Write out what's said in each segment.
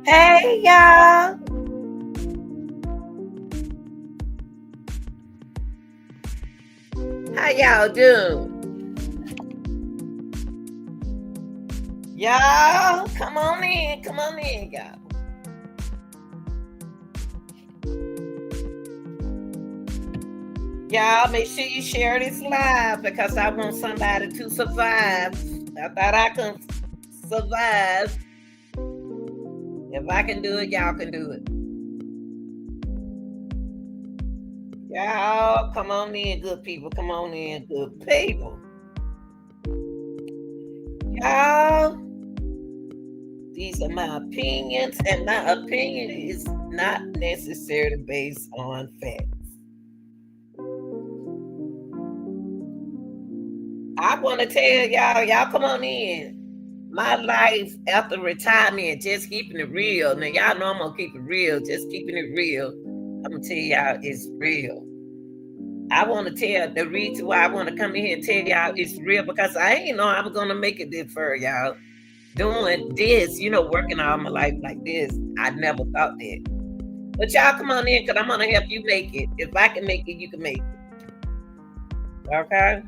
Hey y'all. How y'all doing? Y'all, come on in. Come on in, y'all. Y'all, make sure you share this live because I want somebody to survive. I thought I could survive. If I can do it, y'all can do it. Y'all, come on in, good people. Come on in, good people. Y'all, these are my opinions, and my opinion is not necessarily based on facts. I want to tell y'all come on in. My life after retirement, just keeping it real. Now, y'all know I'm going to keep it real, just keeping it real. I'm going to tell y'all it's real. I want to tell the reason why I want to come in here and tell y'all it's real because I ain't know I was going to make it this far, y'all. Doing this, working all my life like this, I never thought that. But y'all come on in because I'm going to help you make it. If I can make it, you can make it. Okay?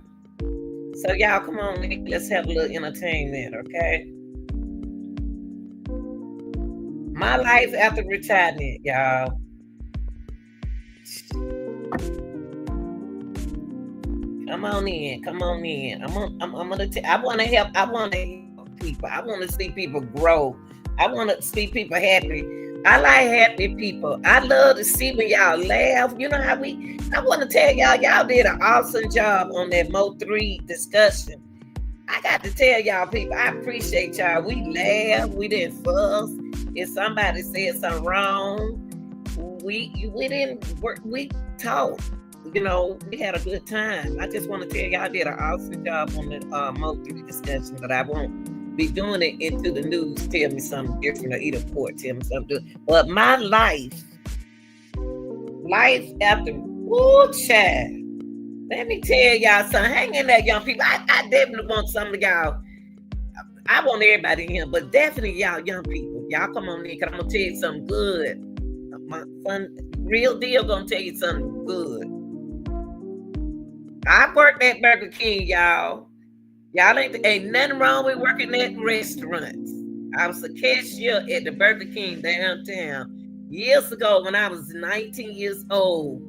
So y'all come on in. Let's have a little entertainment, okay? My life after retirement, y'all. Come on in. Come on in. I'm gonna. I want to help. I want to help people. I want to see people grow. I want to see people happy. I like happy people. I love to see when y'all laugh. You know how we. I want to tell y'all did an awesome job on that Mo3 discussion. I got to tell y'all people, I appreciate y'all. We laughed. We didn't fuss. If somebody said something wrong, we didn't work. We talked. We had a good time. I just want to tell y'all I did an awesome job on the Mo3 discussion, but I won't be doing it into the news. Tell me something different or eat a port. Tell me something different. But my life after, child. Let me tell y'all something. Hang in there, young people. I definitely want some of y'all. I want everybody in here, but definitely y'all young people. Y'all come on in because I'm going to tell you something good. My fun, real deal going to tell you something good. I worked at Burger King, y'all. Y'all ain't nothing wrong with working at restaurants. I was a cashier at the Burger King downtown years ago when I was 19 years old.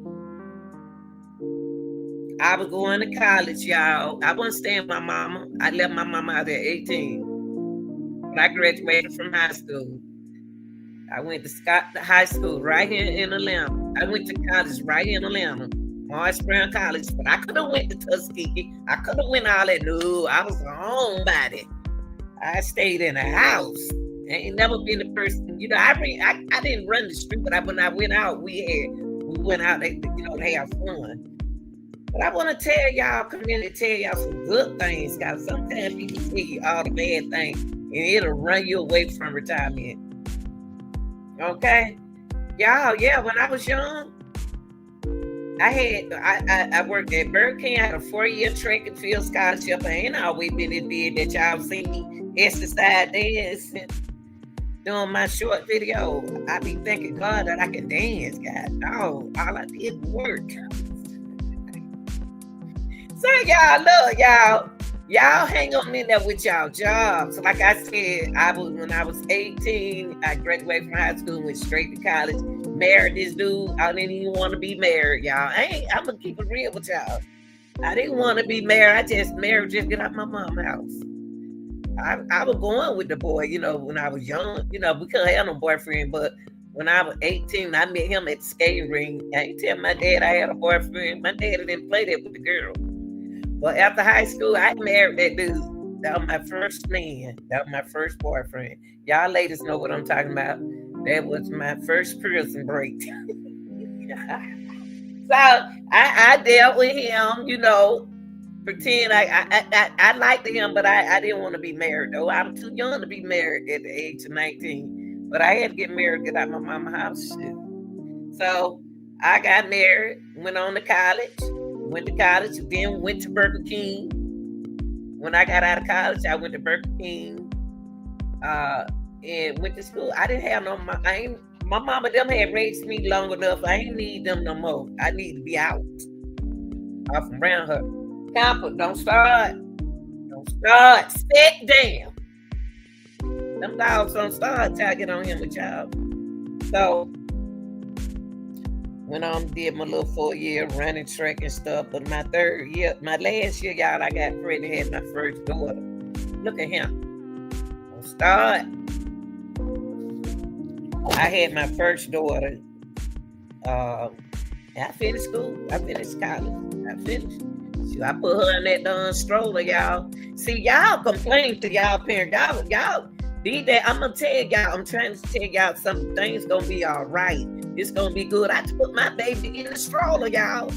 I was going to college, y'all. I wasn't staying with my mama. I left my mama out at 18. When I graduated from high school, I went to Scott High School right here in Atlanta. I went to college right here in Atlanta, Morris Brown College. But I could have went to Tuskegee. I could have went all that. No, I was a homebody. I stayed in a house. I ain't never been the person. I didn't run the street, but when I went out, we went out. To have fun. But I want to tell y'all, come in and tell y'all some good things, guys. Sometimes people tell you all the bad things, and it'll run you away from retirement. Okay? Y'all, yeah, when I was young, I worked at Burger King. I had a 4-year track and field scholarship. I ain't always been as big that y'all see me exercise dancing, doing my short video. I be thanking God that I can dance, guys. No, all I did was work. So y'all hang on in there with y'all jobs. Like I said, when I was 18, I graduated from high school and went straight to college. Married this dude. I didn't even want to be married, y'all. I'm gonna keep it real with y'all. I didn't want to be married. I just married just get out my mom's house. I was going with the boy, when I was young. We couldn't have no boyfriend, but when I was 18, I met him at the skating ring. I ain't tell my dad I had a boyfriend. My dad didn't play that with the girl. But after high school, I married that dude. That was my first man. That was my first boyfriend. Y'all ladies know what I'm talking about. That was my first prison break. So I dealt with him, pretend I liked him, but I didn't want to be married though. I was too young to be married at the age of 19. But I had to get married, get out of my mama's house. Shit. So I got married, went on to college. went to college, then went to Burger King. When I got out of college, I went to Burger King and went to school. I didn't have my mama them had raised me long enough. I ain't need them no more. I need to be out from around her. Camper, don't start. Don't start. Sit down. Them dogs don't start till I get on him with y'all. So went on, did my little 4-year running track and stuff. But my last year, y'all, I got pregnant, had my first daughter. Look at him. Don't start. I had my first daughter. I finished school. I finished college. I finished. So I put her in that darn stroller, y'all. See, y'all complain to y'all parents. Y'all did that. I'm gonna tell y'all. I'm trying to tell y'all some things gonna be all right. It's gonna be good. I put my baby in the stroller, y'all,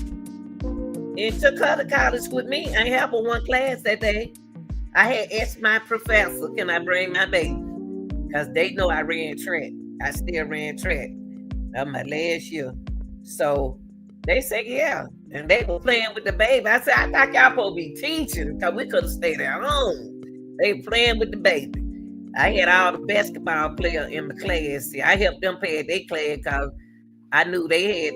and took her to college with me. I ain't have but one class that day. I had asked my professor, "Can I bring my baby?" Because they know I ran track. I still ran track. That was my last year. So they said, yeah. And they were playing with the baby. I said, I thought y'all supposed to be teaching because we could have stayed at home. They were playing with the baby. I had all the basketball players in the class. See, I helped them pay their class because I knew they had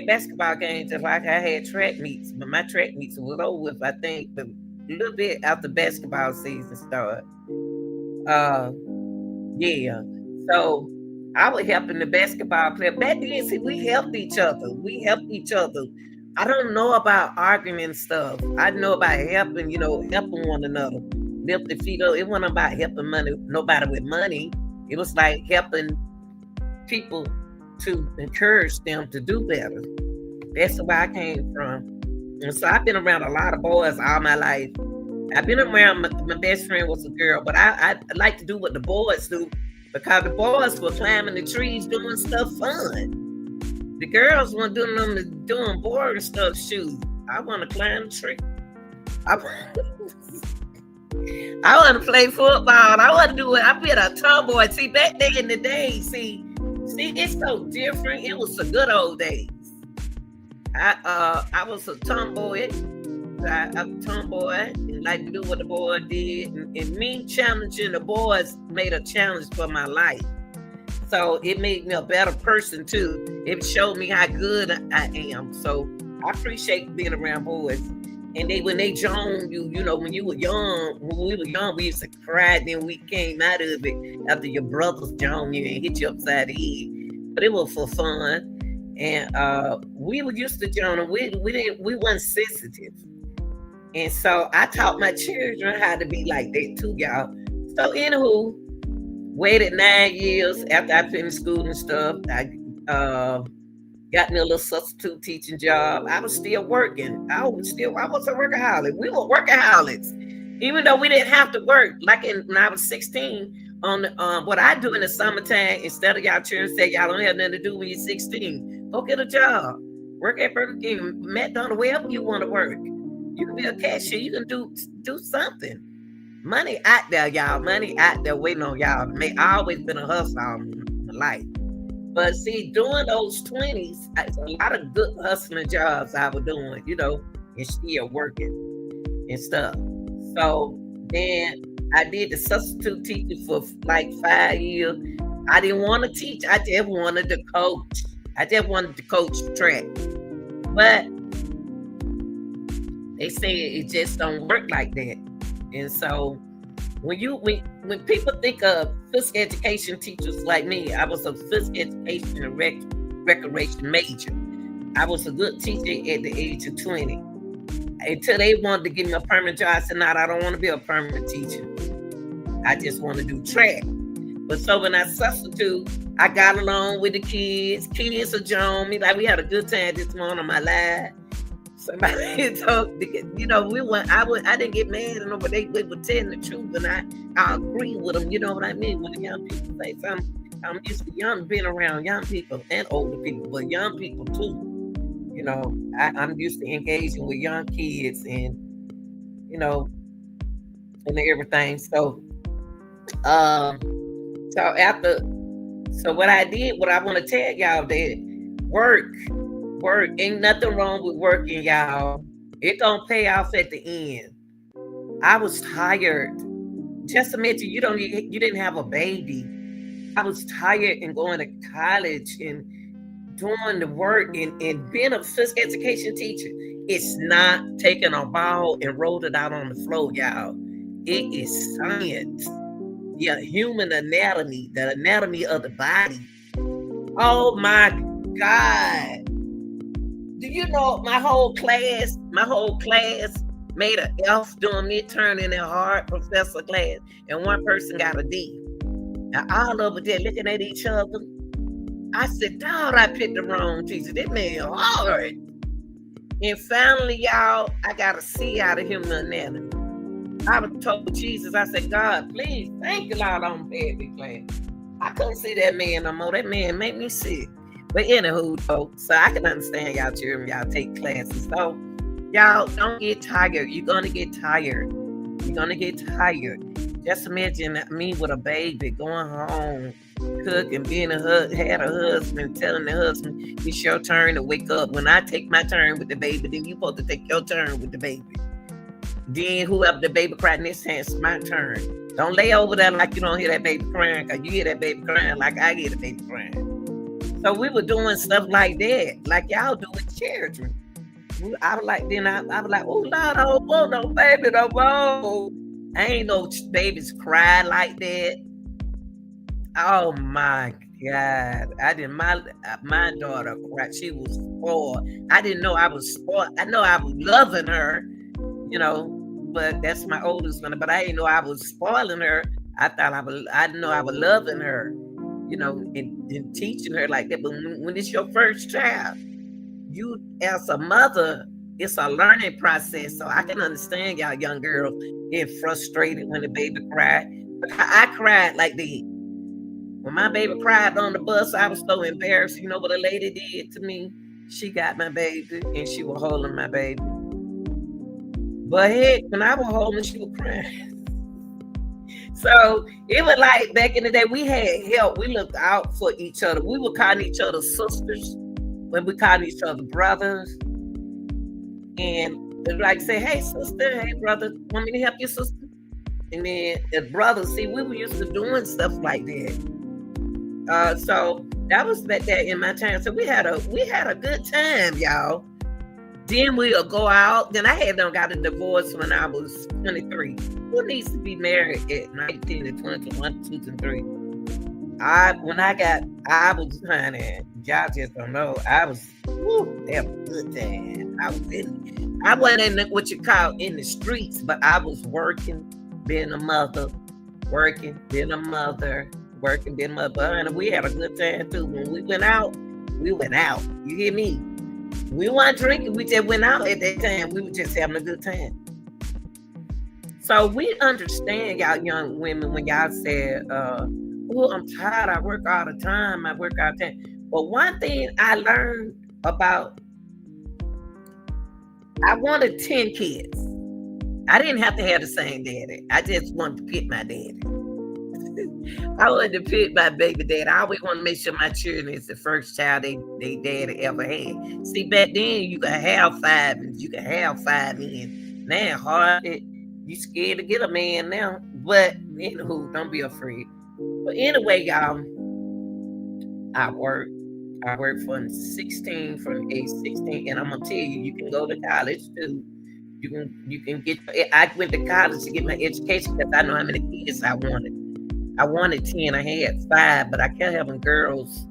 basketball games just like I had track meets. But my track meets was over with, I think, a little bit after basketball season started. Yeah. So I was helping the basketball player. Back then, see, we helped each other. I don't know about arguing and stuff. I know about helping one another. Lift the feet up. It wasn't about helping nobody with money. It was like helping people to encourage them to do better. That's where I came from. And so I've been around a lot of boys all my life. I've been around, my best friend was a girl, but I like to do what the boys do because the boys were climbing the trees doing stuff fun. The girls weren't doing boring stuff. Shoot, I want to climb the tree. I want to play football. I want to do it. I've been a tomboy. See, back then in the day, see, it's so different. It was the good old days. I was a tomboy. I'm a tomboy and like to do what the boy did. And me challenging the boys made a challenge for my life. So it made me a better person too. It showed me how good I am. So I appreciate being around boys. And when they join you, when we were young, we used to cry. Then we came out of it after your brothers joined you and hit you upside the head. But it was for fun. And we were used to join them. We weren't sensitive. And so I taught my children how to be like that too, y'all. So anywho, waited 9 years after I finished school and stuff. I got me a little substitute teaching job. I was still working. I was a workaholic. We were workaholics. Even though we didn't have to work. Like when I was 16, on what I do in the summertime, instead of y'all children say y'all don't have nothing to do when you're 16, go get a job. Work at Burger King, McDonald's, wherever you want to work. You can be a cashier. You can do something. Money out there, y'all. Money out there waiting on y'all. I always been a hustler all my life. But see, during those 20s, a lot of good hustling jobs I was doing, and still working and stuff. So then I did the substitute teaching for like 5 years. I didn't want to teach. I just wanted to coach. I just wanted to coach track. But they say it just don't work like that. And so when people think of physical education teachers like me, I was a physical education and recreation major. I was a good teacher at the age of 20. Until they wanted to give me a permanent job, I said, no, I don't want to be a permanent teacher. I just want to do track. But so when I substitute, I got along with the kids. Kids are joining me. Like we had a good time this morning on my live. Somebody told, I didn't get mad at them, but they were telling the truth, and I agree with them. You know what I mean? When the young people say something, I'm used to being around young people and older people, but young people too. I'm used to engaging with young kids and and everything. So what I did, what I want to tell y'all that work work. Ain't nothing wrong with working, y'all. It don't pay off at the end. I was tired. Just imagine you didn't have a baby. I was tired and going to college and doing the work and being a physical education teacher. It's not taking a ball and rolled it out on the floor, y'all. It is science. Yeah, human anatomy, the anatomy of the body. Oh my God. Do you know my whole class made an F doing midterm in their hard professor class, and one person got a D. Now all over there looking at each other. I said, dog, I picked the wrong teacher. This man hard. And finally, y'all, I got a C out of human anatomy. I was told Jesus, I said, God, please, thank you, Lord, on baby class. I couldn't see that man no more. That man made me sick. But anywho, though, so I can understand y'all children, y'all take classes. So y'all don't get tired. You're gonna get tired. You're gonna get tired. Just imagine me with a baby going home, cooking, being had a husband, telling the husband, it's your turn to wake up. When I take my turn with the baby, then you supposed to take your turn with the baby. Then whoever the baby cried next time, it's my turn. Don't lay over there like you don't hear that baby crying, because you hear that baby crying like I hear the baby crying. So we were doing stuff like that, like y'all do with children. I was like, oh Lord, I don't want no baby no more. I ain't no babies cry like that. Oh my God. I didn't, my daughter cried. She was spoiled. I didn't know I was spoiled. I know I was loving her, you know, but that's my oldest one. But I didn't know I was spoiling her. I didn't know I was loving her, you know, and teaching her like that. But when it's your first child, you as a mother, it's a learning process. So I can understand y'all young girls getting frustrated when the baby cried. I cried like that. When my baby cried on the bus, I was so embarrassed. You know what a lady did to me? She got my baby and she was holding my baby. But heck, when I was holding, she was crying. So it was like back in the day, we had help. We looked out for each other. We were calling each other sisters when we called each other brothers. And like say, hey sister, hey brother, want me to help you, sister? And then the brothers, see, we were used to doing stuff like that. So that was back there in my time. So we had a good time, y'all. Then we'll go out. Then I had got a divorce when I was 23. Who needs to be married at 19 and 21, 2 and 3? I was honey, y'all just don't know. I was that was a good time. I wasn't in what you call in the streets, but I was working, being a mother, working, being a mother. And we had a good time too. When we went out, You hear me? We weren't drinking, we just went out at that time. We were just having a good time. So we understand y'all young women when y'all said, oh, I'm tired, I work all the time. But one thing I learned about, I wanted 10 kids. I didn't have to have the same daddy. I just wanted to pick my daddy. I wanted to pick my baby daddy. I always want to make sure my children is the first child they daddy ever had. See, back then you could have 5 and you could have 5 men. Now hard, you scared to get a man now. But anywho, don't be afraid. But anyway, y'all, I worked from age 16, and I'm gonna tell you, you can go to college too. You can get. I went to college to get my education because I know how many kids I wanted. I wanted 10. I had 5, but I kept having girls.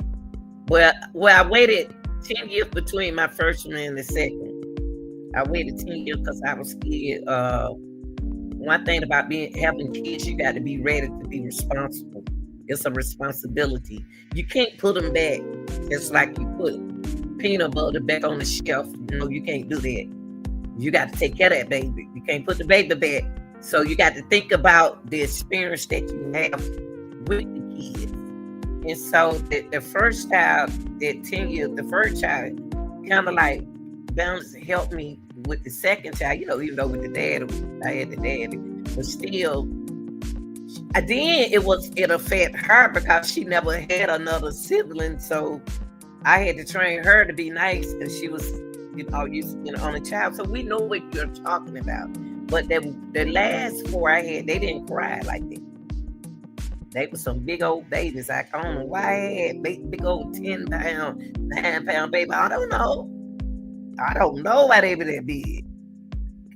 Well, I waited 10 years between my first one and the second. I waited 10 years because I was scared. One thing about having kids, you got to be ready to be responsible. It's a responsibility. You can't put them back just like you put peanut butter back on the shelf. No, you can't do that. You got to take care of that baby. You can't put the baby back. So you got to think about the experience that you have with the kids. And so the first child, that 10 years, the first child kind of like helped me with the second child, even though with the dad, I had the daddy, but still, then it affected her because she never had another sibling. So I had to train her to be nice because she was, used to being an only child. So we know what you're talking about. But the last four I had, they didn't cry like that. They were some big old babies. I don't know why I had big old 10-pound, 9-pound baby. I don't know. I don't know why they were that big.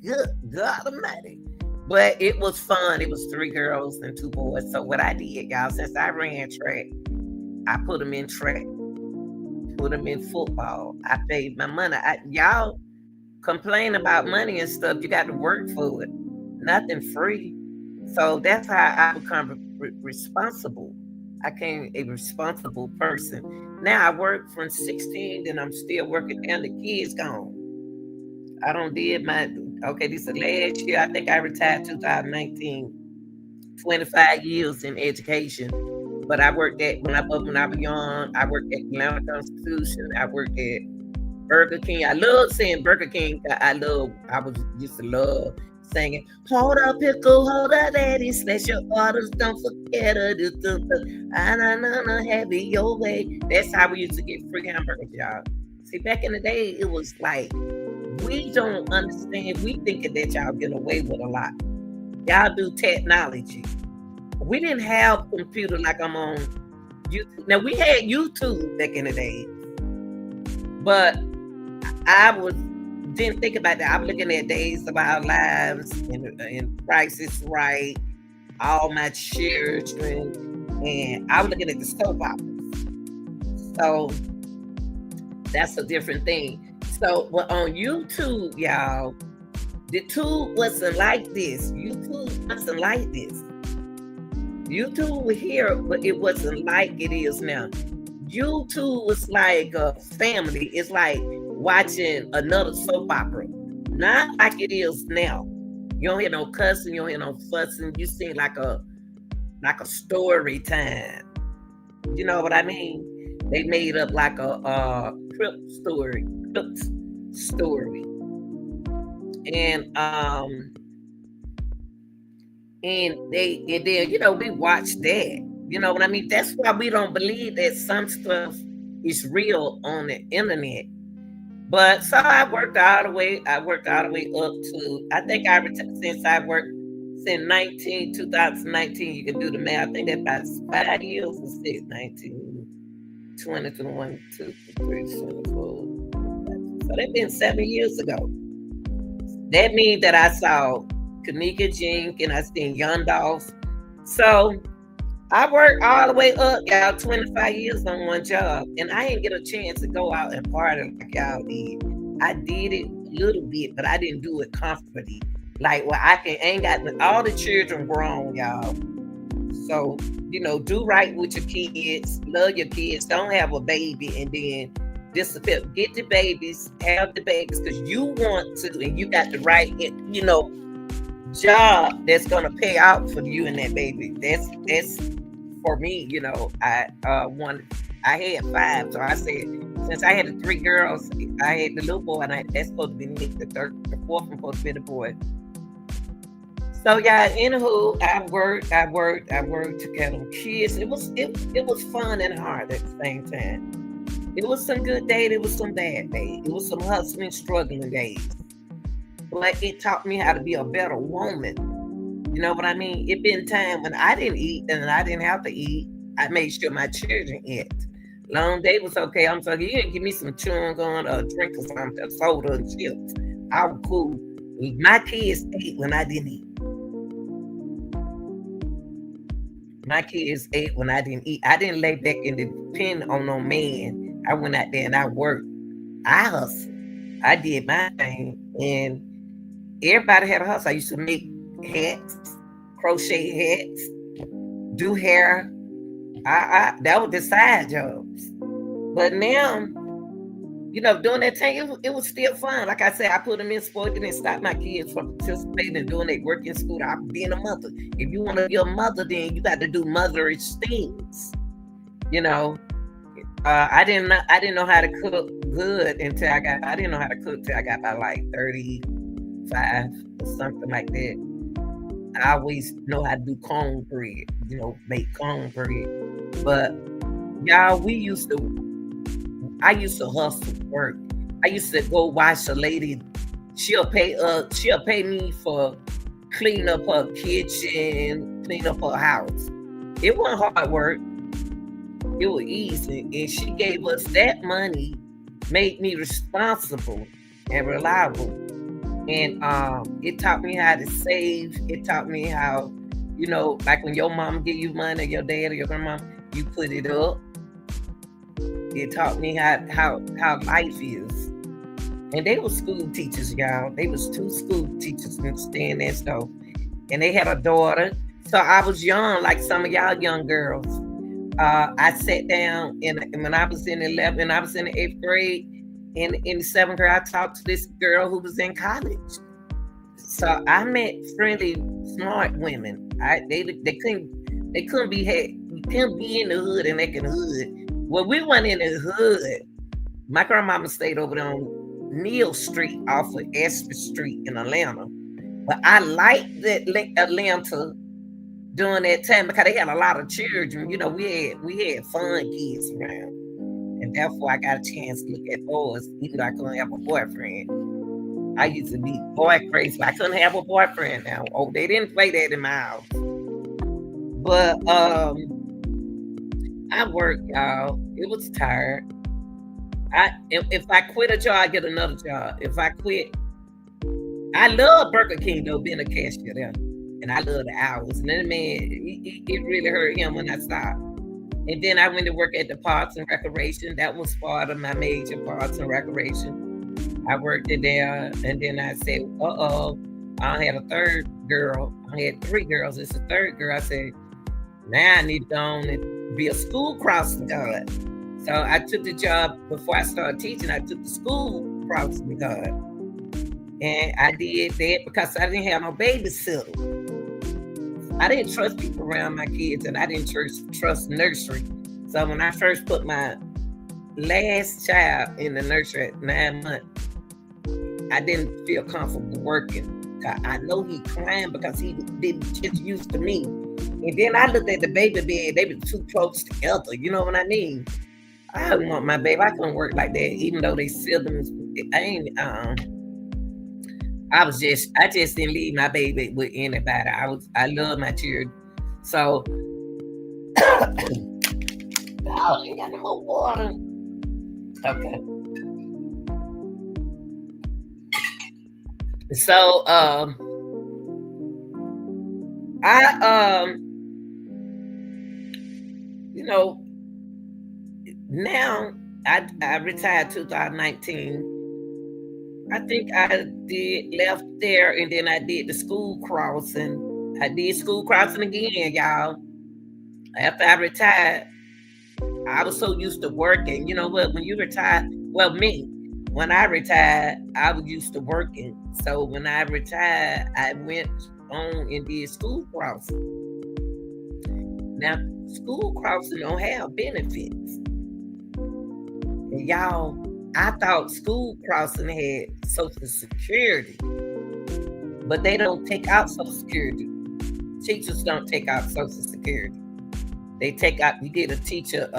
Good God Almighty. But it was fun. It was 3 girls and 2 boys. So what I did, y'all, since I ran track, I put them in track, put them in football. I paid my money. Y'all complain about money and stuff. You got to work for it. Nothing free. So that's how I become responsible. I became a responsible person. Now I work from 16, then I'm still working, and the kids gone. I don't did my, this is the last year. I think I retired 2019. 25 years in education. But I worked at, when I was young, I worked at Atlanta Constitution. I worked at Burger King. I love saying Burger King. I used to love singing, hold up, pickle, hold up, daddy, slash your orders, don't forget it. Have it your way. That's how we used to get free hamburgers, y'all. See, back in the day, it was like, we don't understand. We thinking that y'all get away with a lot. Y'all do technology. We didn't have computer like I'm on YouTube. Now, we had YouTube back in the day, but didn't think about that. I was looking at Days of Our Lives and Price is Right, All My Children, and I was looking at the soap operas. So that's a different thing. So, but on YouTube, y'all, the tube wasn't like this. YouTube wasn't like this. YouTube was here, but it wasn't like it is now. YouTube was like a family. It's like watching another soap opera, not like it is now. You don't hear no cussing, you don't hear no fussing. You see like a story time. You know what I mean? They made up like a Crip story, and then we watch that. You know what I mean? That's why we don't believe that some stuff is real on the internet. But so I worked all the way up to, I think since I worked since 2019, you can do the math. I think that's about 5 years or 6, 19, 20, 21, 2, 3, 24. So that's been 7 years ago. That means that I saw Kenneka Jink and I seen Yondoff. So I worked all the way up, y'all, 25 years on one job. And I didn't get a chance to go out and party like y'all did. I did it a little bit, but I didn't do it comfortably. Like, well, ain't got all the children grown, y'all. So, do right with your kids, love your kids, don't have a baby and then disappear. Get the babies, have the babies, because you want to, and you got the right, job that's gonna pay out for you and that baby. That's for me. I had 5, so I said, since I had the 3 girls, I had the little boy, and that's supposed to be me. The 4th one supposed to be the boy. So yeah, anywho, I worked to get them kids. It was fun and hard at the same time. It was some good days, it was some bad days. It was some hustling, struggling days. But it taught me how to be a better woman. You know what I mean? It been time when I didn't eat and I didn't have to eat. I made sure my children ate. Long day was okay. I'm sorry, you didn't give me some chewing gum or a drink or something, soda and chips. I was cool. My kids ate when I didn't eat. My kids ate when I didn't eat. I didn't lay back and depend on no man. I went out there and I worked. I hustled. I did my thing. And everybody had a hustle. I used to make hats, crochet hats, do hair. That was the side jobs. But now, during that time, it was still fun. Like I said, I put them in sport. It didn't stop my kids from participating and doing their work in school. I'm being a mother. If you want to be a mother, then you got to do motherish things. I didn't know how to cook good until I didn't know how to cook till I got about like 35 or something like that. I always know how to do cornbread, make cornbread. But y'all, we used to I used to hustle work. I used to go watch a lady. She'll pay me for clean up her kitchen, clean up her house. It wasn't hard work. It was easy. And she gave us that money, made me responsible and reliable. And it taught me how to save. It taught me how, like when your mom give you money, or your dad or your grandma, you put it up. It taught me how life is. And they were school teachers, y'all. They was 2 school teachers and staying there store. And they had a daughter. So I was young, like some of y'all young girls. I sat down, and when I was in 11th, I was in the 8th grade, and in the 7th grade, I talked to this girl who was in college. So I met friendly, smart women. They couldn't be in the hood and acting hood. Well, we went in the hood. My grandmama stayed over there on Neal Street off of Espy Street in Atlanta. But I liked that Atlanta during that time because they had a lot of children. We had fun kids around. And therefore I got a chance to look at boys, even though I couldn't have a boyfriend. I used to be boy crazy, but I couldn't have a boyfriend now. Oh, they didn't play that in my house. But I worked, y'all. It was tired. If I quit a job, I get another job. If I quit, I love Burger King though, being a cashier there, and I love the hours. And then man, it really hurt him when I stopped. And then I went to work at the Parks and Recreation. That was part of my major, Parks and Recreation. I worked it there, and then I said, I had a third girl. I had 3 girls. It's a third girl. I said, now I need to go on and be a school crossing guard. So I took the job before I started teaching. I took the school crossing guard. And I did that because I didn't have no babysitter. I didn't trust people around my kids, and I didn't trust nursery. So when I first put my last child in the nursery at 9 months, I didn't feel comfortable working. I know he crying because he didn't get used to me. And then I looked at the baby bed, they were too close together. You know what I mean? I didn't want my baby. I couldn't work like that, even though they siblings. I just didn't leave my baby with anybody. I love my children. So I ain't got no more water. Okay. So now I retired 2019. I think I left there, and then I did the school crossing. I did school crossing again, y'all. After I retired, I was so used to working. You know what? When you retire, well, when I retired, I was used to working. So when I retired, I went on and did school crossing. Now, school crossing don't have benefits. And y'all, I thought school crossing had Social Security, but they don't take out Social Security. Teachers don't take out Social Security. They take out, you get a teacher,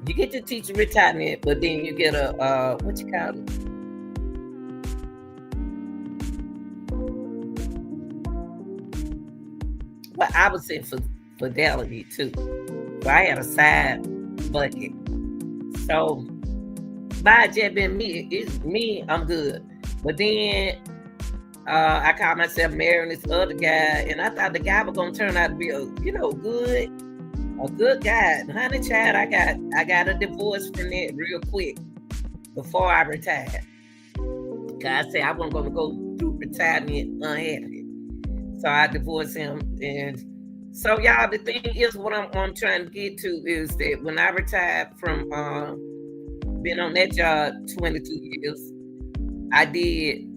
you get the teacher retirement, but then you get a, what you call it? But I was in Fidelity too. So I had a side bucket. So by just being me, it's me, I'm good. But then I called myself marrying this other guy, and I thought the guy was gonna turn out to be a good guy. Honey child, I got a divorce from that real quick before I retired. Cause I said I wasn't gonna go through retirement unhappy. So I divorced him. And so y'all, the thing is, what I'm trying to get to is that when I retired from been on that job 22 years. I did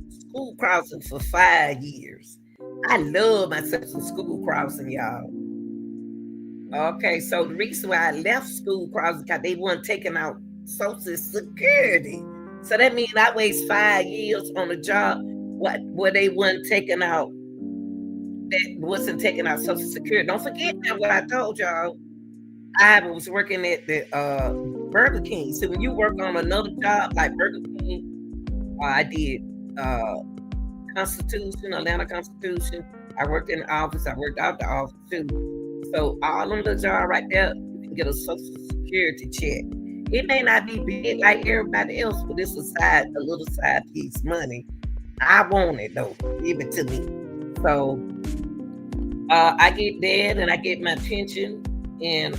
school crossing for 5 years. I love myself some school crossing, y'all. Okay, so the reason why I left school crossing because they weren't taking out Social Security. So that means I waste 5 years on a job where they weren't taking out Social Security. Don't forget that what I told y'all. I was working at the Burger King. So when you work on another job like Burger King, I did Constitution, Atlanta Constitution. I worked in the office. I worked out the office too. So all of the jobs right there, you can get a Social Security check. It may not be big like everybody else, but it's a little side piece money. I want it though. Give it to me. So I get that, and I get my pension, and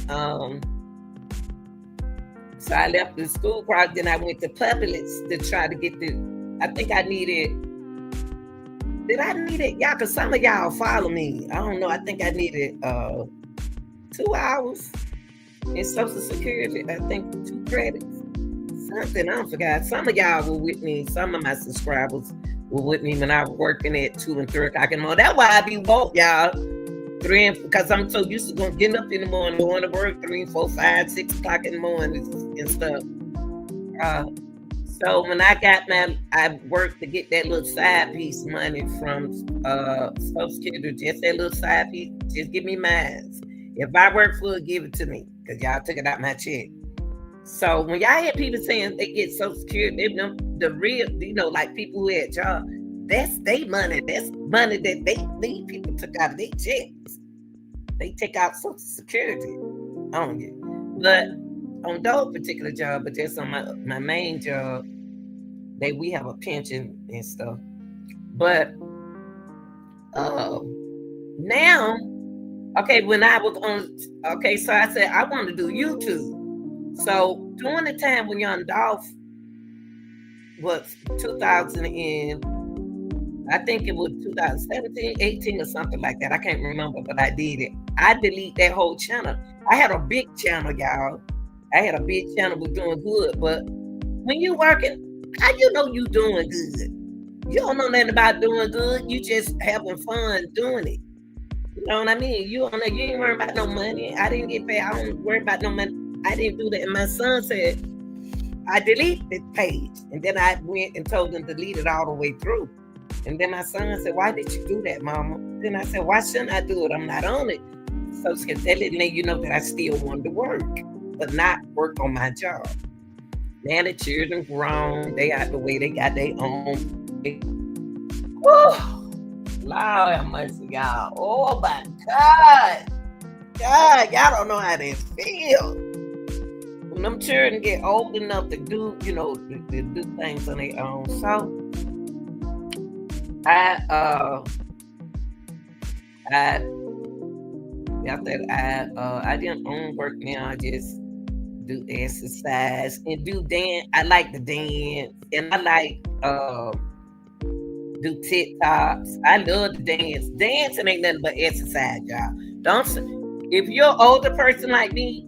so I left the school project, then I went to Publix to try to get the. I think I needed. Did I need it? Y'all, because some of y'all follow me. I don't know. I think I needed 2 hours in Social Security. I think 2 credits. Something, I don't forgot. Some of y'all were with me. Some of my subscribers were with me when I was working at 2 and 3 o'clock in the morning. That's why I be woke, y'all. Because I'm so used to getting up in the morning, going to work 3, 4, 5, 6 o'clock in the morning and stuff. So when I worked to get that little side piece money from Social Security, just that little side piece, just give me mine. If I work for it, give it to me, because y'all took it out my check. So when y'all hear people saying they get Social Security, the real, like people who had jobs, that's their money. That's money that these people took out of their checks. They take out Social Security on you. But on those particular jobs, but just on my main job, we have a pension and stuff. But now, okay, when I was on, so I said I want to do YouTube. So during the time when Young Dolph was 2000 and I think it was 2017, 18 or something like that. I can't remember, but I did it. I deleted that whole channel. I had a big channel, y'all. I had a big channel, was doing good. But when you working, how you know you doing good? You don't know nothing about doing good. You just having fun doing it. You know what I mean? You ain't worrying about no money. I didn't get paid. I don't worry about no money. I didn't do that. And my son said, I deleted the page. And then I went and told him to delete it all the way through. And then my son said, why did you do that, Mama? Then I said, why shouldn't I do it? I'm not on it. So that let you know that I still wanted to work, but not work on my job. Now the children grown. They out the way. They got their own. Oh, Lord have mercy, y'all. Oh, my God. God, y'all don't know how they feel. When them children get old enough to do, to do things on their own. So, I didn't own work now. I just do exercise and do dance. I like to dance, and I like do TikToks. I love to dance. Dancing ain't nothing but exercise, y'all. If you're an older person like me,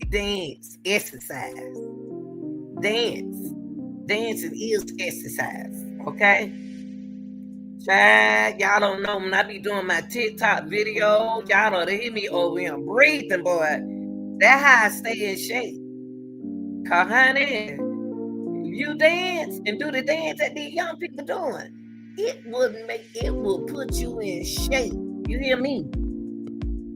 dance, exercise, dance. Dancing is exercise. Okay, Chad, y'all don't know when I be doing my TikTok videos, y'all don't hear me over here breathing, boy. That's how I stay in shape. Cause honey, you dance and do the dance that these young people doing, it will put you in shape. You hear me?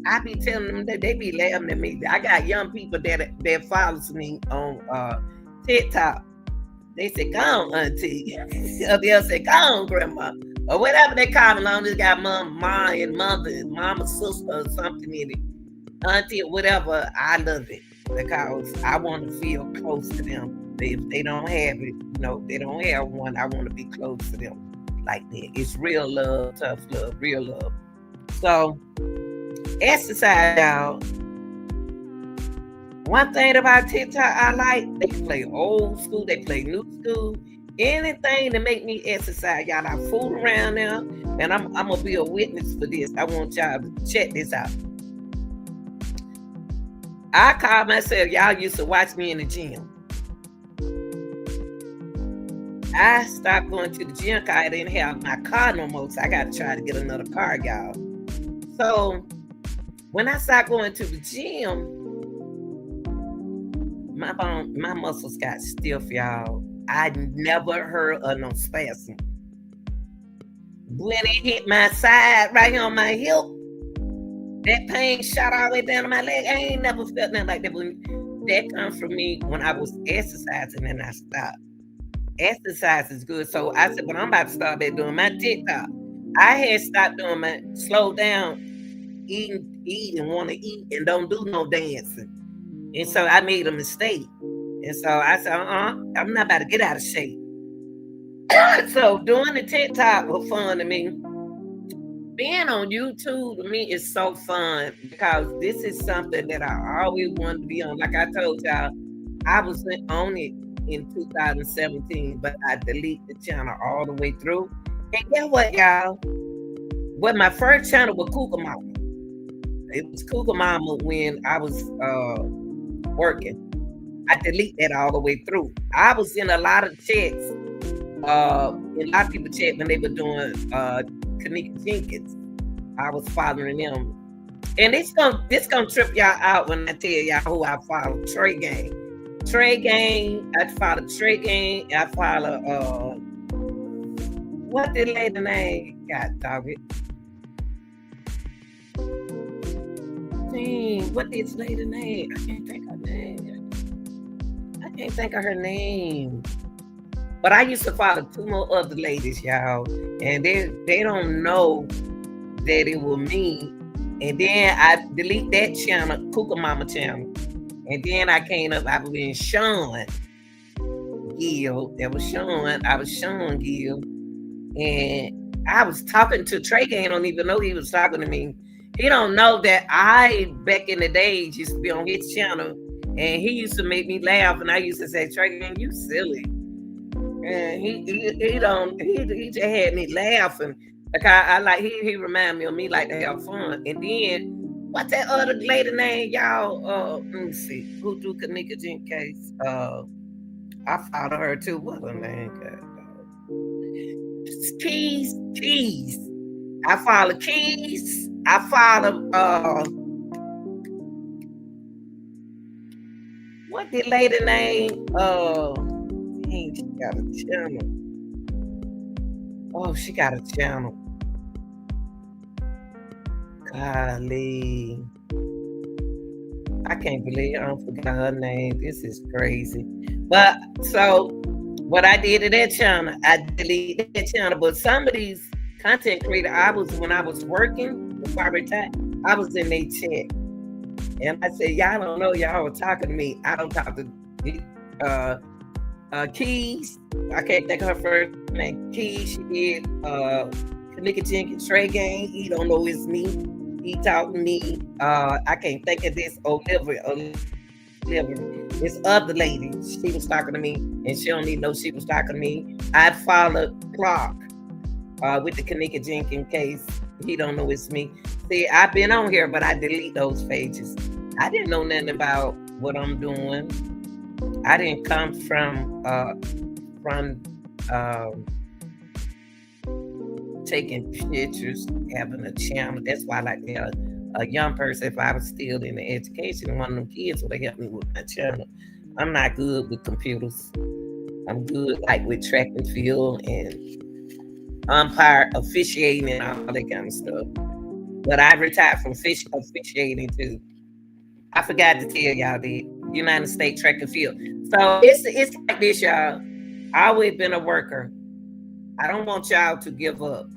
I be telling them that they be laughing at me. I got young people that follows me on TikTok. They say, go on, auntie. Or they'll say, go on, grandma. Or whatever they call me. Long as got mama and mother and mama's sister or something in it. Auntie or whatever, I love it. Because I want to feel close to them. If they don't have it, they don't have one, I want to be close to them like that. It's real love, tough love, real love. So, exercise, y'all. One thing about TikTok I like, they play old school, they play new school. Anything to make me exercise, y'all. I fool around now, and I'm gonna be a witness for this. I want y'all to check this out. I call myself, y'all used to watch me in the gym. I stopped going to the gym because I didn't have my car no more, so I got to try to get another car, y'all. So when I started going to the gym, my muscles got stiff, y'all. I never heard of no spasm. When it hit my side right here on my hip, That pain shot all the way down to my leg. I ain't never felt nothing like that. But that comes from me when I was exercising and I stopped. Exercise is good. So I said, but I'm about to start back doing my TikTok. I had stopped doing my slow down, eat and want to eat and don't do no dancing. And so I made a mistake. And so I said, I'm not about to get out of shape. So doing the TikTok was fun to me. Being on YouTube to me is so fun because this is something that I always wanted to be on. Like I told y'all, I was on it in 2017, but I deleted the channel all the way through. And guess what, y'all? Well, my first channel was Cougar Mama. It was Cougar Mama when I was working. I deleted that all the way through. I was in a lot of chats. A lot of people chat when they were doing Kanika Jenkins. I was following them. And this gonna trip y'all out when I tell y'all who I follow. Trey Gang. Trey Gang. I follow Trey Gang. I follow what the lady name? God dog it. Dang, what this lady name? I can't think of her name. I can't think of her name. But I used to follow 2 more other ladies, y'all, and they don't know that it was me. And then I delete that channel, Cougar Mama channel, and then I came up. I was in Sean Gill. That was Sean. I was Sean Gill, and I was talking to Trey Gang. Don't even know he was talking to me. He don't know that I back in the days used to be on his channel, and he used to make me laugh, and I used to say, Trey Gang, you silly. And he just had me laughing. Like I like he remind me of me like to have fun. And then what's that other lady name, y'all? Let me see. Who do Kanika Jenkins case? I follow her too. What's her name? Keys. I follow Keys. I follow what the lady name? She got a channel. Oh, she got a channel. Golly. I can't believe I don't forget her name. This is crazy. But so what I did to that channel, I deleted that channel. But some of these content creators, when I was working before I retired, I was in their chat. And I said, y'all don't know, y'all were talking to me. I don't talk to Keys. I can't think of her first name. Keys, she did Kanika Jenkins, Trey Gang. He don't know it's me. He talked to me. I can't think of this Olivia. This other lady, she was talking to me, and she don't even know she was talking to me. I followed Clark with the Kanika Jenkins case. He don't know it's me. See, I've been on here, but I delete those pages. I didn't know nothing about what I'm doing. I didn't come from taking pictures, having a channel. That's why I like to have a young person. If I was still in the education, one of them kids would have helped me with my channel. I'm not good with computers. I'm good like with track and field and umpire officiating and all that kind of stuff. But I retired from officiating too. I forgot to tell y'all the United States track and field. So it's like this, y'all. I always been a worker. I don't want y'all to give up.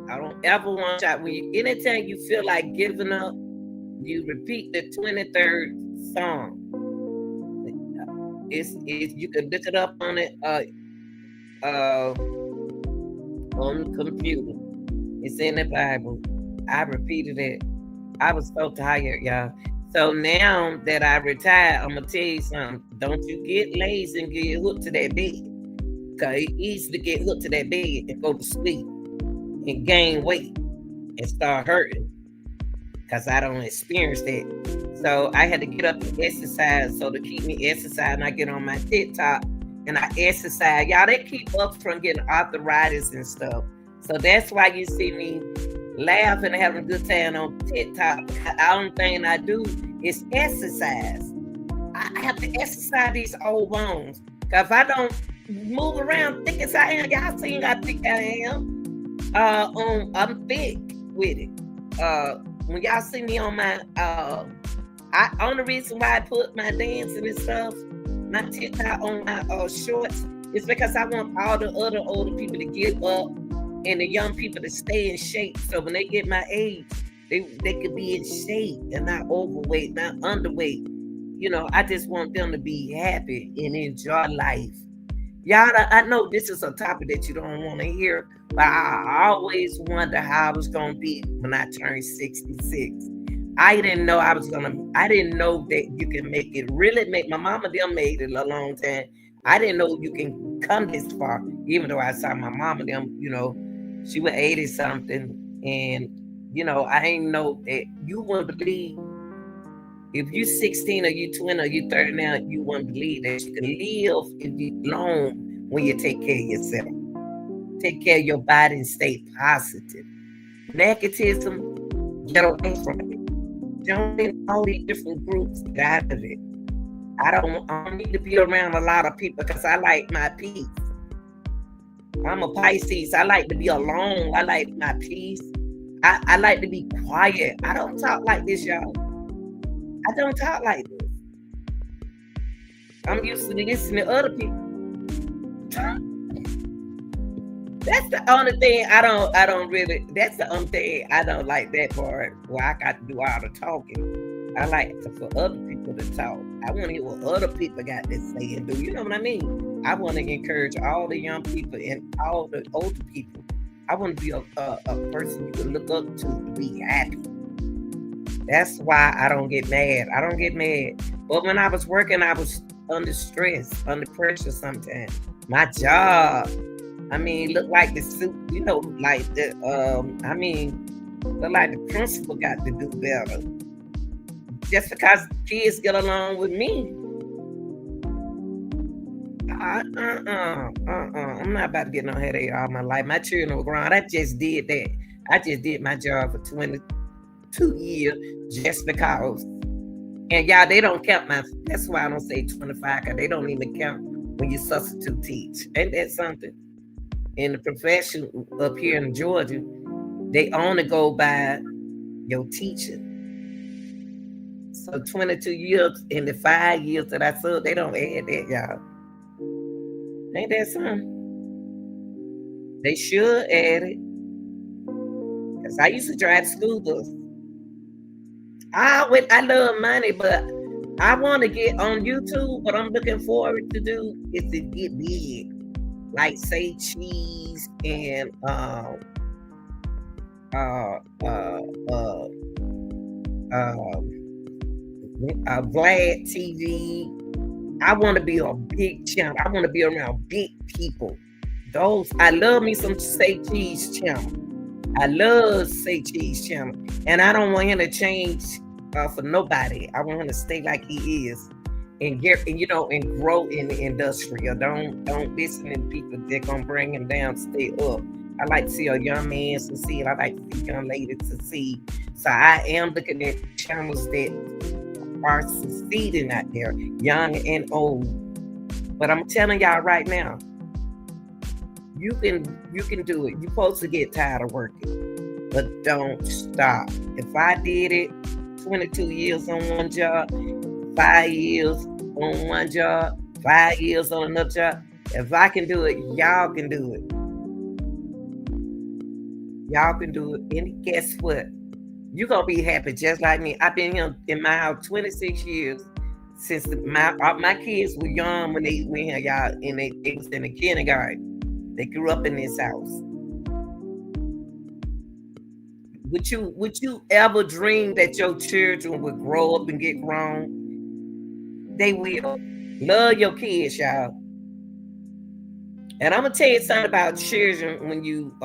I don't ever want y'all. Anytime you feel like giving up, you repeat the 23rd song. It's you can look it up on it on the computer. It's in the Bible. I repeated it. I was so tired, y'all. So now that I retired, I'm gonna tell you something. Don't you get lazy and get hooked to that bed. Cause it's easy to get hooked to that bed and go to sleep and gain weight and start hurting. Cause I don't experience that. So I had to get up and exercise. So to keep me exercising, I get on my TikTok and I exercise. Y'all, they keep up from getting arthritis and stuff. So that's why you see me laughing and having a good time on TikTok. The only thing I do is exercise. I have to exercise these old bones. Cause if I don't move around thick as I am, y'all seen how thick I am. I'm thick with it. when y'all see me on my only reason why I put my dancing and stuff, my TikTok on my shorts, is because I want all the other older people to get up and the young people to stay in shape. So when they get my age, they could be in shape and not overweight, not underweight. You know, I just want them to be happy and enjoy life. Y'all, I know this is a topic that you don't want to hear, but I always wonder how I was going to be when I turned 66. I didn't know I didn't know that you can make it, really make, my mama them made it a long time. I didn't know you can come this far, even though I saw my mama them, you know, she was 80 something. And, you know, I ain't know that you wouldn't believe if you 16 or you 20 or you 30 now, you wouldn't believe that you can live and be long when you take care of yourself. Take care of your body and stay positive. Negativism, get away from it. Join all these different groups, get out of it. I don't need to be around a lot of people because I like my peace. I'm a Pisces. I like to be alone. I like my peace. I like to be quiet. I don't talk like this, y'all. I don't talk like this. I'm used to listening to other people. That's the only thing that's the only thing I don't like, that part where I got to do all the talking. I like for other people to talk. I want to hear what other people got to say and do. You know what I mean? I want to encourage all the young people and all the older people. I want to be a person you can look up to be happy. That's why I don't get mad. I don't get mad. But when I was working, I was under stress, under pressure sometimes. My job, I mean, look like the suit, you know, like the, look like the principal got to do better. Just because kids get along with me. I'm not about to get no headache all my life. My children were grown. I just did that. I just did my job for 22 years just because. And y'all, they don't count that's why I don't say 25, because they don't even count when you substitute teach. Ain't that something? In the profession up here in Georgia, they only go by your teaching. So 22 years in the 5 years that I served, they don't add that, y'all. Ain't that something? They should add it. Because I used to drive school bus. I love money, but I want to get on YouTube. What I'm looking forward to do is to get big. Like say cheese and Vlad TV. I want to be a big channel. I want to be around big people. I love me some Say Cheese channel. I love Say Cheese channel, and I don't want him to change for nobody. I want him to stay like he is, and grow in the industry. Or don't listen to people that gonna bring him down. Stay up. I like to see a young man succeed. I like to see young ladies succeed. So I am looking at channels that are succeeding out there, young and old. But I'm telling y'all right now, you can do it. You're supposed to get tired of working, but don't stop. If I did it 22 years on one job, 5 years on one job, 5 years on another job, if I can do it, y'all can do it. Y'all can do it. And guess what? You're going to be happy just like me. I've been here in my house 26 years since my kids were young when they went here, y'all, and they was in the kindergarten. They grew up in this house. Would you ever dream that your children would grow up and get grown? They will. Love your kids, y'all. And I'm gonna tell you something about children when you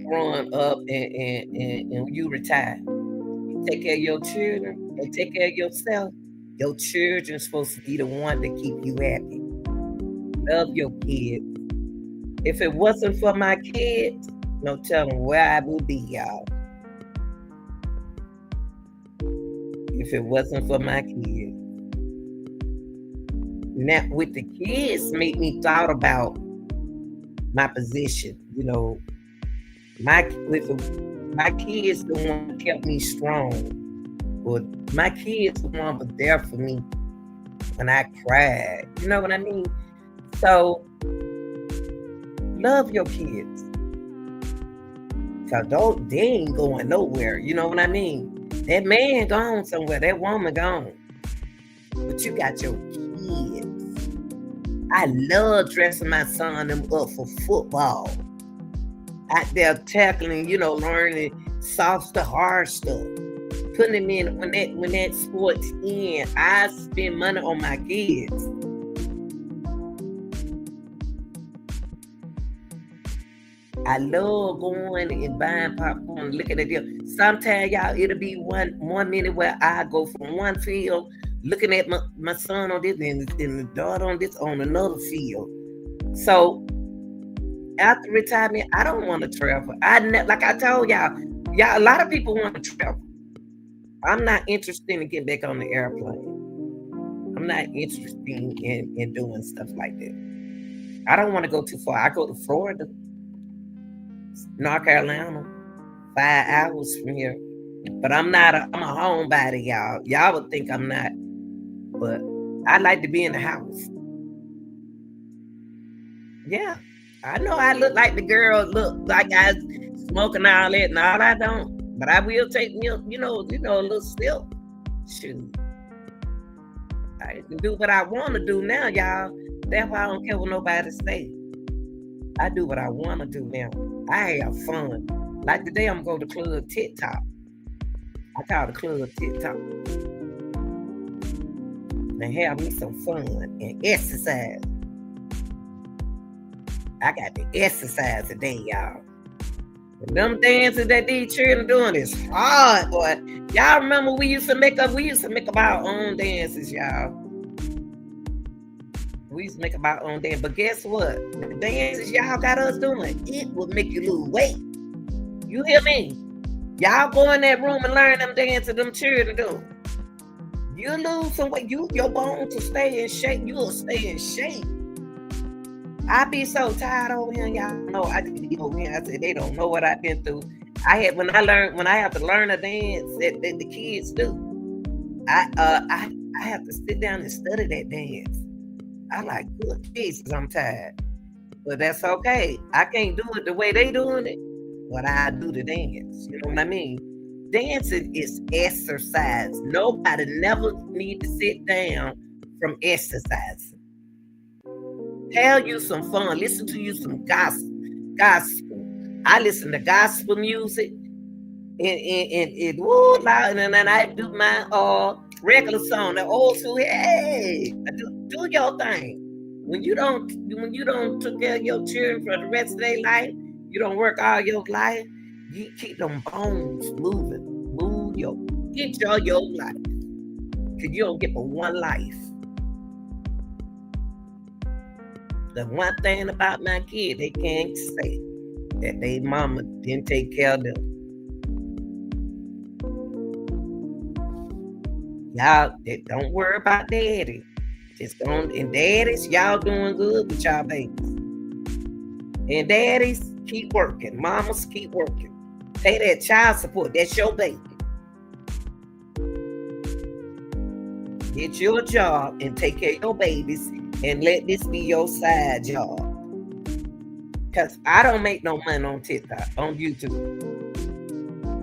growing up and when you retire. You take care of your children and take care of yourself. Your children's supposed to be the one to keep you happy. Love your kids. If it wasn't for my kids, no telling where I would be, y'all. If it wasn't for my kids. Now, with the kids, made me thought about my position. You know, My kids the one that kept me strong. But my kids the one was there for me when I cried. You know what I mean? So love your kids. Cause they ain't going nowhere. You know what I mean? That man gone somewhere. That woman gone. But you got your kids. I love dressing my son them up for football. Out there tackling, learning soft to hard stuff. Putting them in when that sports in. I spend money on my kids. I love going and buying popcorn, looking at them. Sometimes, y'all, it'll be one minute where I go from one field, looking at my son on this and the daughter on this on another field. So after retirement, I don't want to travel. Like I told y'all, a lot of people want to travel. I'm not interested in getting back on the airplane. I'm not interested in doing stuff like that. I don't want to go too far. I go to Florida, North Carolina, 5 hours from here. But I'm a homebody, y'all. Y'all would think I'm not. But I like to be in the house. Yeah. I know I look like the girl, look like I smoking all that. No, I don't. But I will take me, a little sip. Shoot. I can do what I want to do now, y'all. That's why I don't care what nobody say. I do what I want to do now. I have fun. Like today, I'm going to Club TikTok. I call the Club TikTok. And have me some fun and exercise. I got to exercise today, y'all. And them dances that these children doing is hard, boy. Y'all remember we used to make up our own dances, y'all. We used to make up our own dance. But guess what? The dances y'all got us doing, it will make you lose weight. You hear me? Y'all go in that room and learn them dances them children do. You lose some weight. Your bones will stay in shape. You will stay in shape. I be so tired over here, y'all know. I just be over here. I said they don't know what I've been through. I have to learn a dance that the kids do. I have to sit down and study that dance. I like, good Jesus, I'm tired. But that's okay. I can't do it the way they doing it, but I do the dance. You know what I mean? Dancing is exercise. Nobody never need to sit down from exercising. Tell you some fun. Listen to you some gospel. I listen to gospel music and woo loud, and then I do my regular song. The old school, hey, do your thing. When you don't take care of your children for the rest of their life, you don't work all your life. You keep them bones moving. Enjoy your life, cause you don't get but one life. The one thing about my kid, they can't say that they mama didn't take care of them. Y'all, don't worry about daddy. Just and daddies, y'all doing good with y'all babies. And daddies, keep working. Mamas, keep working. Pay that child support. That's your baby. Get your job and take care of your babies. And let this be your side job. Because I don't make no money on TikTok, on YouTube.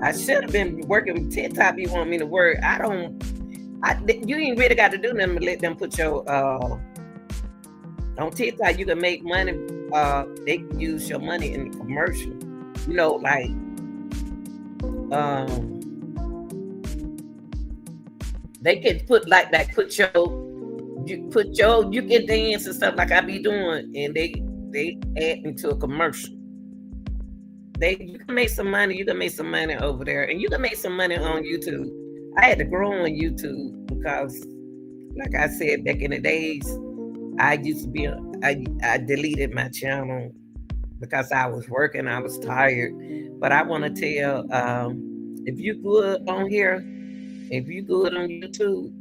I should have been working with TikTok. You want me to work. You ain't really got to do nothing but let them put your, on TikTok, you can make money. They can use your money in the commercial. Like, they can you can dance and stuff like I be doing, and they add me to a commercial. You can make some money. You can make some money over there, and you can make some money on YouTube. I had to grow on YouTube because, like I said, back in the days, I used to be. I deleted my channel because I was working. I was tired, but I want to tell if you good on here, if you good on YouTube.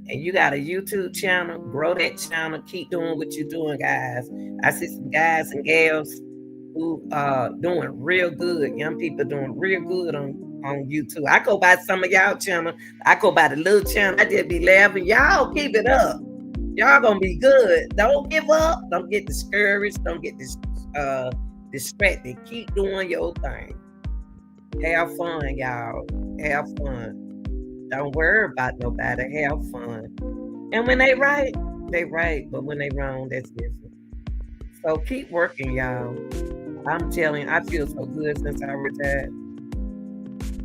And you got a YouTube channel, grow that channel, keep doing what you're doing, guys. I see some guys and gals who doing real good. Young people doing real good on YouTube. I go by some of y'all channel. I go by the little channel. I just be laughing. Y'all keep it up. Y'all gonna be good. Don't give up. Don't get discouraged. Don't get distracted. Keep doing your thing. Have fun, y'all. Have fun. Don't worry about nobody. Have fun. And when they right, they right. But when they wrong, that's different. So keep working, y'all. I'm telling you, I feel so good since I retired.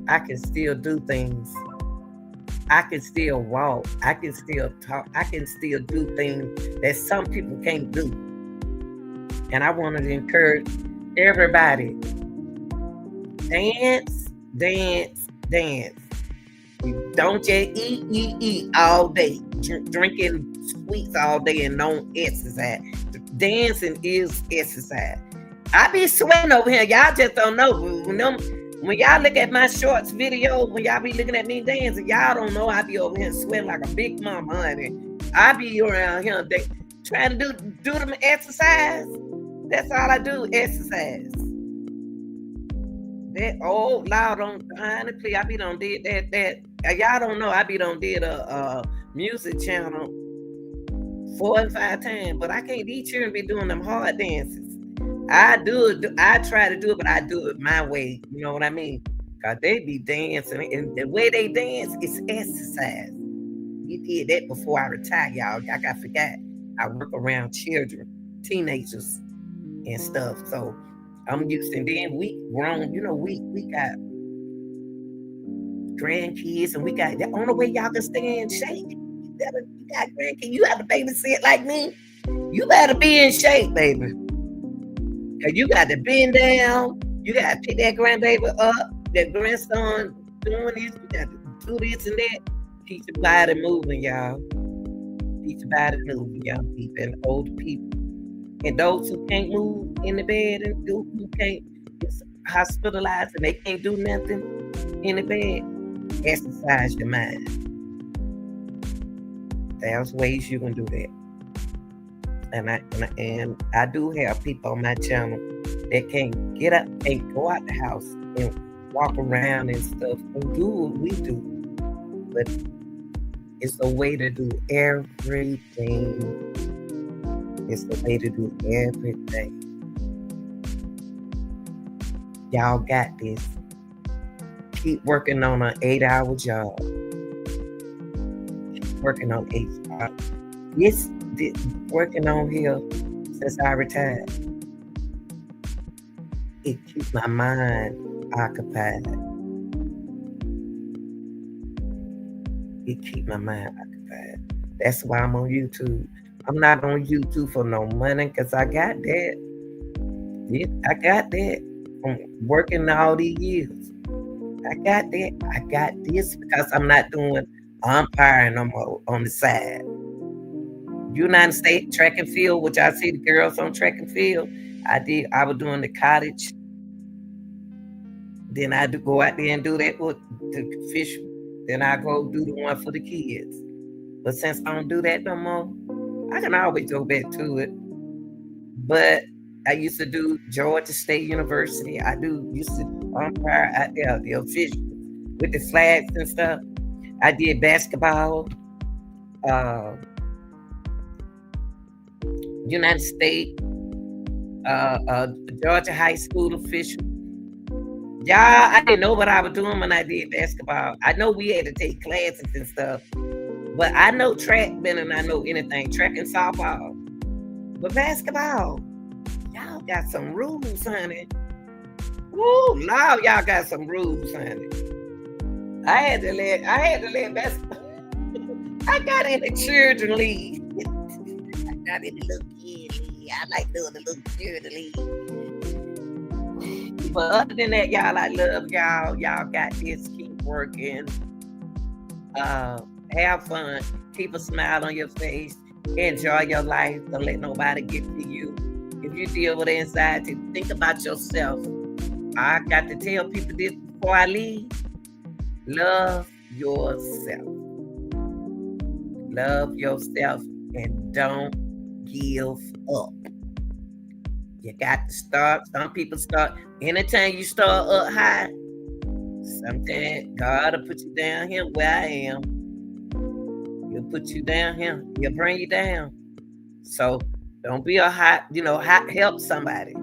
I can still do things. I can still walk. I can still talk. I can still do things that some people can't do. And I wanted to encourage everybody. Dance, dance, dance. You don't just eat all day. Drinking sweets all day and don't exercise. Dancing is exercise. I be sweating over here. Y'all just don't know. When y'all look at my shorts video, when y'all be looking at me dancing, y'all don't know I be over here sweating like a big mama, honey. I be around here trying to do them exercise. That's all I do, exercise. That old loud on honey, please. I be done did that. Y'all don't know I be done did a music channel 4 and 5 times, but I can't be cheering and be doing them hard dances. I do it. I try to do it, but I do it my way. You know what I mean? Cause they be dancing, and the way they dance is exercise. We did that before I retired, y'all. I got forgot. I work around children, teenagers, and stuff. So I'm used. And then we grown. You know, we got grandkids, and we got the only way y'all can stay in shape. You got grandkids. You have to babysit like me. You better be in shape, baby. You got to bend down. You got to pick that grandbaby up. That grandson doing this. You got to do this and that. Keep your body moving, y'all. Keep your body moving, young people and older people. And those who can't move in the bed and who can't get hospitalized and they can't do nothing in the bed, exercise your mind. There's ways you can do that. And I do have people on my channel that can't get up, can't go out the house and walk around and stuff and do what we do. But it's a way to do everything. It's the way to do everything. Y'all got this. Keep working on an 8-hour job. Keep working on 8 hours. Yes. Working on here since I retired. It keeps my mind occupied. It keeps my mind occupied. That's why I'm on YouTube. I'm not on YouTube for no money because I got that. Yeah, I got that from working all these years. I got that. I got this because I'm not doing umpiring no more on the side. United States track and field, which I see the girls on track and field. I was doing the cottage. Then I do go out there and do that with the fish. Then I go do the one for the kids. But since I don't do that no more, I can always go back to it. But I used to do Georgia State University. I used to umpire out there, the officials with the flags and stuff. I did basketball. United States, Georgia high school official. Y'all, I didn't know what I was doing when I did basketball. I know we had to take classes and stuff, but I know track better than I know anything. Track and softball. But basketball, y'all got some rules, honey. Woo, Lord, y'all got some rules, honey. I had to let basketball. I got in the children league. I got in the little kid league. I like doing the little children league. But other than that, y'all, I love y'all. Y'all got this. Keep working. Have fun. Keep a smile on your face. Enjoy your life. Don't let nobody get to you. If you deal with anxiety, think about yourself. I got to tell people this before I leave. Love yourself. Love yourself and don't give up. You got to start. Some people start. Anytime you start up high, sometimes God will put you down here where I am. He'll put you down here. He'll bring you down. So don't be a hot, help somebody.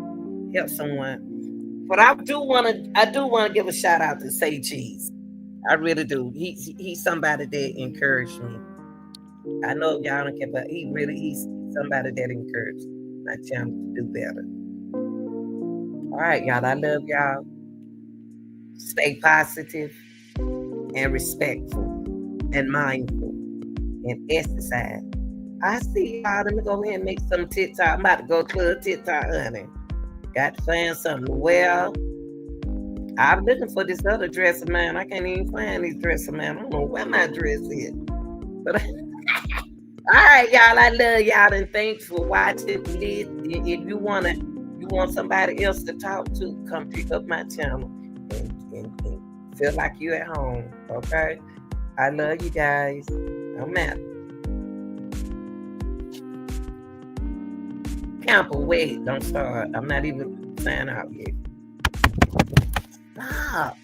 Help someone. But I do want to give a shout out to Say Cheese. I really do. He's somebody that encouraged me. I know y'all don't care, but he's somebody that encouraged my channel to do better. All right, y'all. I love y'all. Stay positive and respectful and mindful and exercise. I see y'all. Let me go ahead and make some TikTok. I'm about to go to a TikTok, honey. Got to find something to wear. I'm looking for this other dress of mine. I can't even find this dress of mine. I don't know where my dress is. But all right, y'all. I love y'all and thanks for watching. If you want somebody else to talk to, come pick up my channel and feel like you're at home. Okay? I love you guys. I'm out. Camper, wait, don't start. I'm not even signing out yet. Stop.